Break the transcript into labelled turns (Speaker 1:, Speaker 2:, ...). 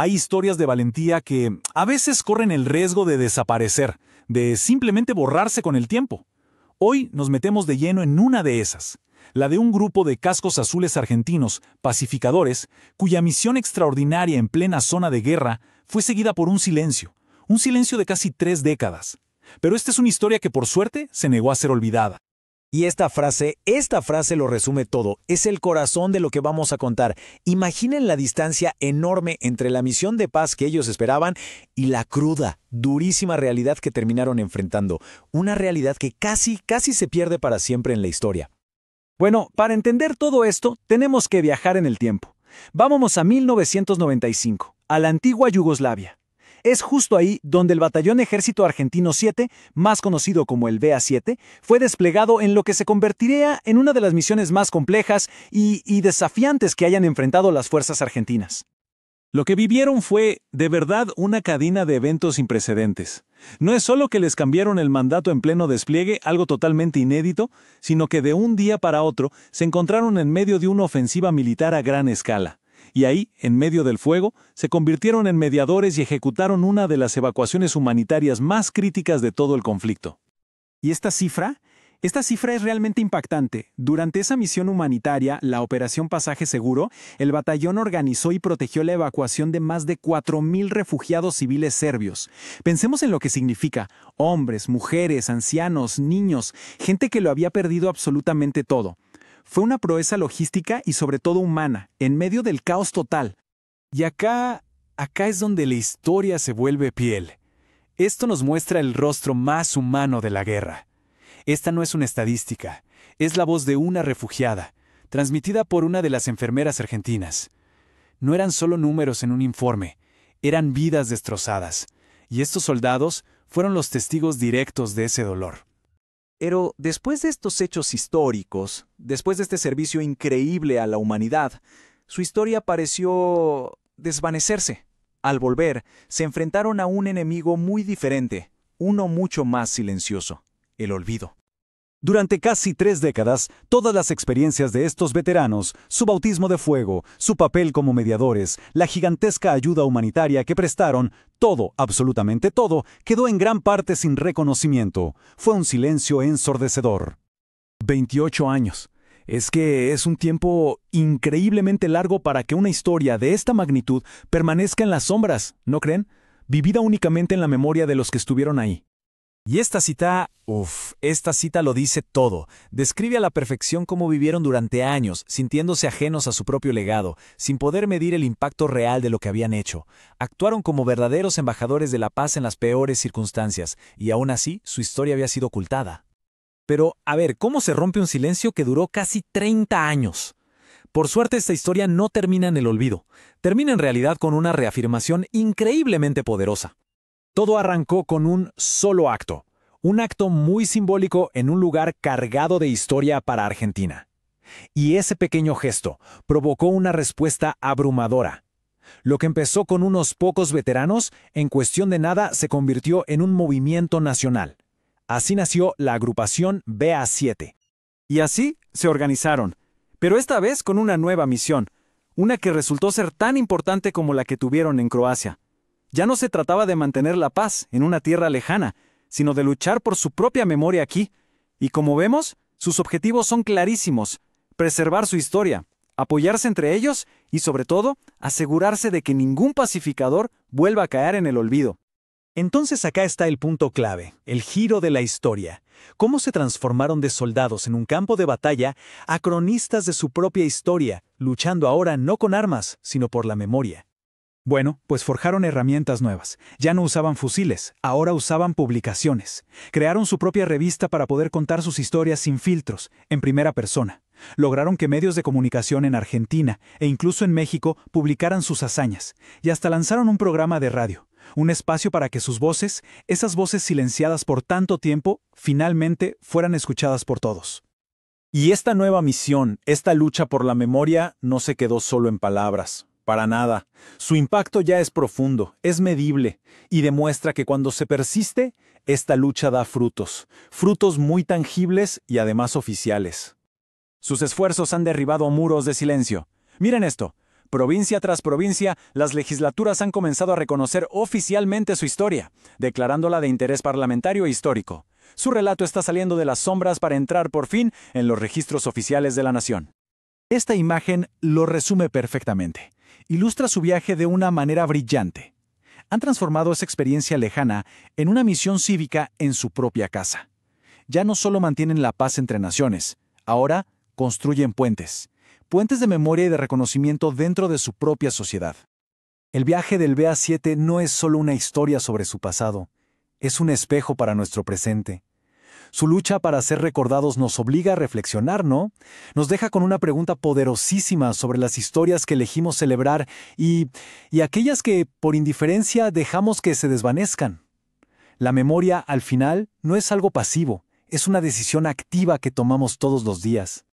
Speaker 1: Hay historias de valentía que a veces corren el riesgo de desaparecer, de simplemente borrarse con el tiempo. Hoy nos metemos de lleno en una de esas, la de un grupo de cascos azules argentinos, pacificadores, cuya misión extraordinaria en plena zona de guerra fue seguida por un silencio de casi 3 décadas. Pero esta es una historia que por suerte se negó a ser olvidada.
Speaker 2: Y esta frase lo resume todo. Es el corazón de lo que vamos a contar. Imaginen la distancia enorme entre la misión de paz que ellos esperaban y la cruda, durísima realidad que terminaron enfrentando. Una realidad que casi se pierde para siempre en la historia.
Speaker 3: Bueno, para entender todo esto, tenemos que viajar en el tiempo. Vámonos a 1995, a la antigua Yugoslavia. Es justo ahí donde el Batallón Ejército Argentino 7, más conocido como el BA-7, fue desplegado en lo que se convertiría en una de las misiones más complejas y desafiantes que hayan enfrentado las fuerzas argentinas.
Speaker 1: Lo que vivieron fue, de verdad, una cadena de eventos sin precedentes. No es solo que les cambiaron el mandato en pleno despliegue, algo totalmente inédito, sino que de un día para otro se encontraron en medio de una ofensiva militar a gran escala. Y ahí, en medio del fuego, se convirtieron en mediadores y ejecutaron una de las evacuaciones humanitarias más críticas de todo el conflicto.
Speaker 3: ¿Y esta cifra? Esta cifra es realmente impactante. Durante esa misión humanitaria, la Operación Pasaje Seguro, el batallón organizó y protegió la evacuación de más de 4.000 refugiados civiles serbios. Pensemos en lo que significa: hombres, mujeres, ancianos, niños, gente que lo había perdido absolutamente todo. Fue una proeza logística y sobre todo humana, en medio del caos total. Y acá es donde la historia se vuelve piel. Esto nos muestra el rostro más humano de la guerra. Esta no es una estadística, es la voz de una refugiada, transmitida por una de las enfermeras argentinas. No eran solo números en un informe, eran vidas destrozadas, y estos soldados fueron los testigos directos de ese dolor.
Speaker 2: Pero después de estos hechos históricos, después de este servicio increíble a la humanidad, su historia pareció desvanecerse. Al volver, se enfrentaron a un enemigo muy diferente, uno mucho más silencioso: el olvido.
Speaker 1: Durante casi 3 décadas, todas las experiencias de estos veteranos, su bautismo de fuego, su papel como mediadores, la gigantesca ayuda humanitaria que prestaron, todo, absolutamente todo, quedó en gran parte sin reconocimiento. Fue un silencio ensordecedor. 28 años. Es que es un tiempo increíblemente largo para que una historia de esta magnitud permanezca en las sombras, ¿no creen? Vivida únicamente en la memoria de los que estuvieron ahí.
Speaker 2: Y esta cita lo dice todo. Describe a la perfección cómo vivieron durante años, sintiéndose ajenos a su propio legado, sin poder medir el impacto real de lo que habían hecho. Actuaron como verdaderos embajadores de la paz en las peores circunstancias, y aún así su historia había sido ocultada. Pero, a ver, ¿cómo se rompe un silencio que duró casi 30 años? Por suerte, esta historia no termina en el olvido. Termina en realidad con una reafirmación increíblemente poderosa. Todo arrancó con un solo acto, un acto muy simbólico en un lugar cargado de historia para Argentina. Y ese pequeño gesto provocó una respuesta abrumadora. Lo que empezó con unos pocos veteranos, en cuestión de nada se convirtió en un movimiento nacional. Así nació la agrupación BA-7.
Speaker 3: Y así se organizaron, pero esta vez con una nueva misión, una que resultó ser tan importante como la que tuvieron en Croacia. Ya no se trataba de mantener la paz en una tierra lejana, sino de luchar por su propia memoria aquí. Y como vemos, sus objetivos son clarísimos: preservar su historia, apoyarse entre ellos y, sobre todo, asegurarse de que ningún pacificador vuelva a caer en el olvido.
Speaker 1: Entonces acá está el punto clave, el giro de la historia. Cómo se transformaron de soldados en un campo de batalla a cronistas de su propia historia, luchando ahora no con armas, sino por la memoria. Bueno, pues forjaron herramientas nuevas. Ya no usaban fusiles, ahora usaban publicaciones. Crearon su propia revista para poder contar sus historias sin filtros, en primera persona. Lograron que medios de comunicación en Argentina e incluso en México publicaran sus hazañas. Y hasta lanzaron un programa de radio, un espacio para que sus voces, esas voces silenciadas por tanto tiempo, finalmente fueran escuchadas por todos. Y esta nueva misión, esta lucha por la memoria, no se quedó solo en palabras. Para nada. Su impacto ya es profundo, es medible, y demuestra que cuando se persiste, esta lucha da frutos. Frutos muy tangibles y además oficiales.
Speaker 3: Sus esfuerzos han derribado muros de silencio. Miren esto.
Speaker 2: Provincia tras provincia, las legislaturas han comenzado a reconocer oficialmente su historia, declarándola de interés parlamentario e histórico. Su relato está saliendo de las sombras para entrar por fin en los registros oficiales de la nación.
Speaker 3: Esta imagen lo resume perfectamente. Ilustra su viaje de una manera brillante. Han transformado esa experiencia lejana en una misión cívica en su propia casa. Ya no solo mantienen la paz entre naciones, ahora construyen puentes. Puentes de memoria y de reconocimiento dentro de su propia sociedad. El viaje del BA7 no es solo una historia sobre su pasado, es un espejo para nuestro presente. Su lucha para ser recordados nos obliga a reflexionar, ¿no? Nos deja con una pregunta poderosísima sobre las historias que elegimos celebrar y aquellas que, por indiferencia, dejamos que se desvanezcan. La memoria, al final, no es algo pasivo, es una decisión activa que tomamos todos los días.